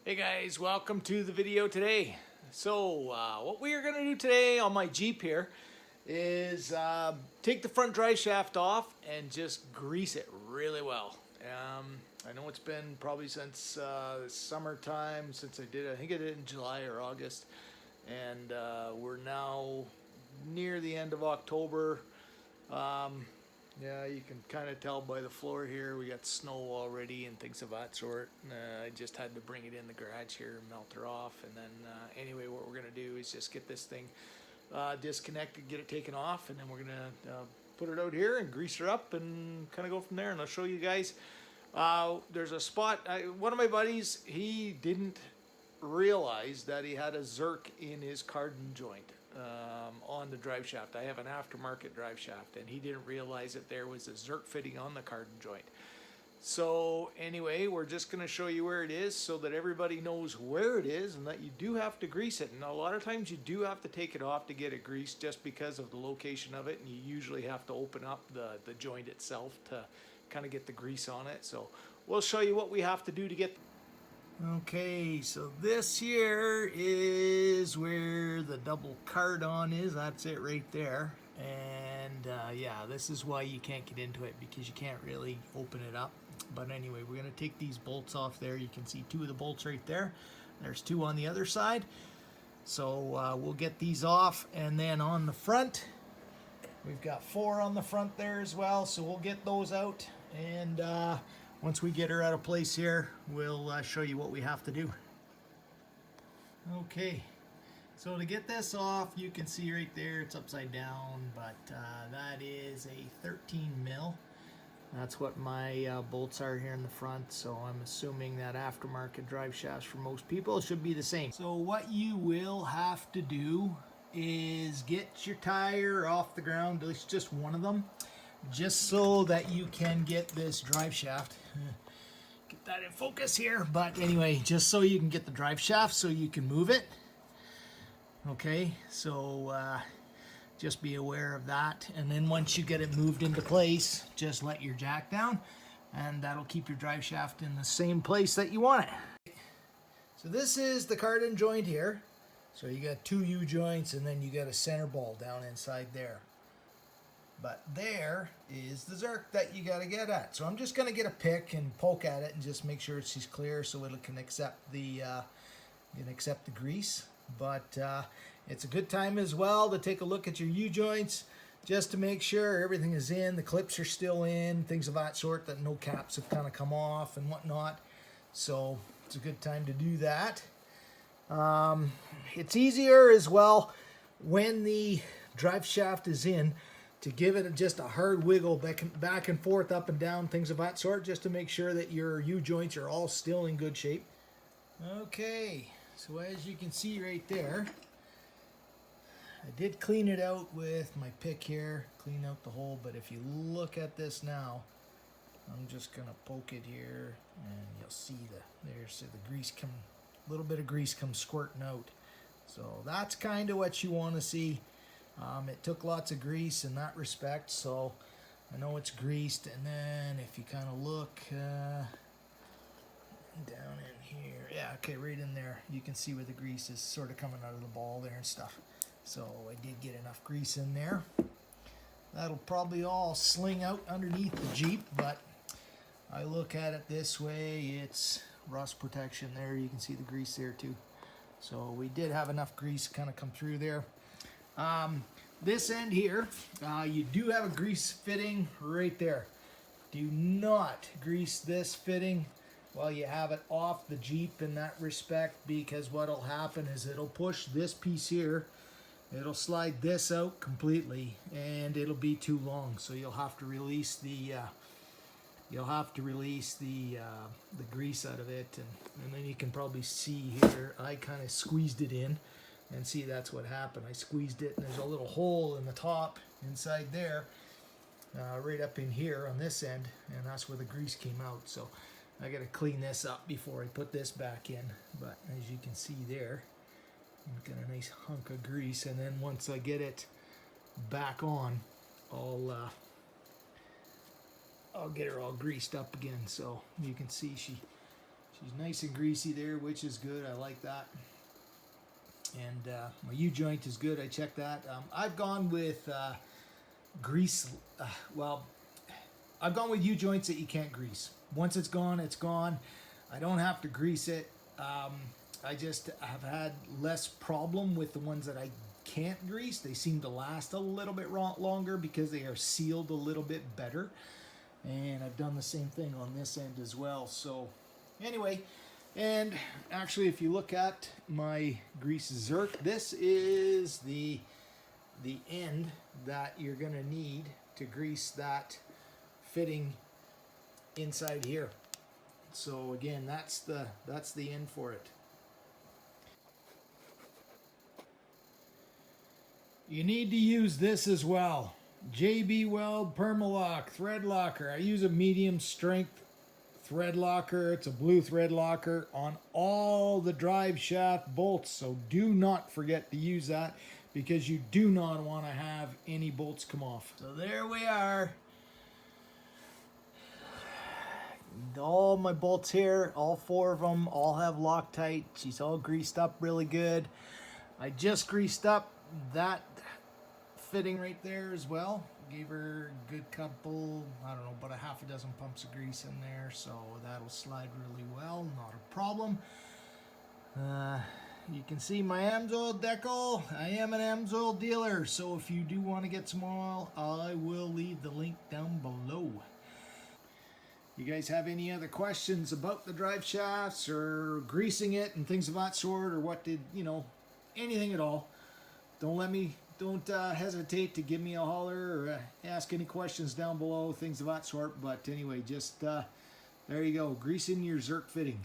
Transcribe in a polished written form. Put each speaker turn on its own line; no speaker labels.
Hey guys, welcome to the video today. So what we are going to do today on my Jeep here is take the front drive shaft off and just grease it really well. I know it's been probably since summertime since I did it. I think I did it in July or August, and we're now near the end of October. Yeah, you can kind of tell by the floor here, we got snow already and things of that sort. I just had to bring it in the garage here and melt her off. And then anyway, what we're going to do is just get this thing disconnected, get it taken off, and then we're going to put it out here and grease her up and kind of go from there. And I'll show you guys. There's a spot, one of my buddies, he didn't realize that he had a zerk in his Cardon joint. On the drive shaft. I have an aftermarket drive shaft, and he didn't realize that there was a zerk fitting on the Cardon joint. So anyway, we're just going to show you where it is so that everybody knows where it is and that you do have to grease it. And a lot of times you do have to take it off to get it greased just because of the location of it, and you usually have to open up the joint itself to kind of get the grease on it. So we'll show you what we have to do to get. Okay, so this here is where the double Cardon is. That's it right there. And yeah, this is why you can't get into it, because you can't really open it up. But anyway, we're going to take these bolts off there. You can see two of the bolts right there. There's two on the other side. So we'll get these off. And then on the front, we've got four on the front there as well. So we'll get those out. And once we get her out of place here, we'll show you what we have to do. Okay, so to get this off, you can see right there it's upside down, but that is a 13 mil. That's what my bolts are here in the front, so I'm assuming that aftermarket drive shafts for most people should be the same. So what you will have to do is get your tire off the ground, at least just one of them, just so that you can get this drive shaft. Get that in focus here, but anyway, just so you can get the drive shaft so you can move it. Okay, so just be aware of that. And then once you get it moved into place, just let your jack down, and that'll keep your drive shaft in the same place that you want it. So this is the Cardon joint here. So you got two U joints, and then you got a center ball down inside there. But there is the zerk that you got to get at. So I'm just going to get a pick and poke at it and just make sure it's clear so it can accept the grease. But it's a good time as well to take a look at your U-joints just to make sure everything is in, the clips are still in, things of that sort, that no caps have kind of come off and whatnot. So it's a good time to do that. It's easier as well when the drive shaft is in, to give it just a hard wiggle back and forth, up and down, things of that sort, just to make sure that your U-joints are all still in good shape. Okay, so as you can see right there, I did clean it out with my pick here, clean out the hole, but if you look at this now, I'm just going to poke it here, and you'll see there's the grease a little bit of grease comes squirting out. So that's kind of what you want to see. It took lots of grease in that respect, so I know it's greased. And then if you kind of look down in here, yeah, okay, right in there, you can see where the grease is sort of coming out of the ball there and stuff. So I did get enough grease in there. That'll probably all sling out underneath the Jeep, but I look at it this way, it's rust protection there. You can see the grease there too. So we did have enough grease kind of come through there. This end here, you do have a grease fitting right there. Do not grease this fitting while you have it off the Jeep in that respect, because what'll happen is it'll push this piece here, it'll slide this out completely, and it'll be too long. So you'll have to release the grease out of it, and then you can probably see here, I kind of squeezed it in. And see, that's what happened. I squeezed it, and there's a little hole in the top inside there, right up in here on this end, and that's where the grease came out. So I got to clean this up before I put this back in. But as you can see there, I've got a nice hunk of grease, and then once I get it back on, I'll get her all greased up again. So you can see she She's nice and greasy there, which is good. I like that. And my U-joint is good. I checked that. I've gone with grease. Well, I've gone with U-joints that you can't grease. Once it's gone, it's gone. I don't have to grease it. I just have had less problem with the ones that I can't grease. They seem to last a little bit longer because they are sealed a little bit better. And I've done the same thing on this end as well. So anyway, and actually if you look at my grease zerk, this is the end that you're gonna need to grease that fitting inside here. So again, that's the end for it. You need to use this as well. JB Weld Permalock thread locker. I use a medium strength thread locker. It's a blue thread locker on all the drive shaft bolts. So do not forget to use that because you do not want to have any bolts come off. So there we are. All my bolts here, all 4 of them, all have Loctite. She's all greased up really good. I just greased up that fitting right there as well. Gave her a good couple, I don't know, about a half a dozen pumps of grease in there, so that'll slide really well, not a problem. You can see my Amsoil decal. I am an Amsoil dealer, so if you do want to get some oil, I will leave the link down below. You guys have any other questions about the drive shafts or greasing it and things of that sort, or what did, you know, anything at all, don't hesitate to give me a holler or ask any questions down below, things of that sort. But anyway, just there you go, greasing your zerk fitting.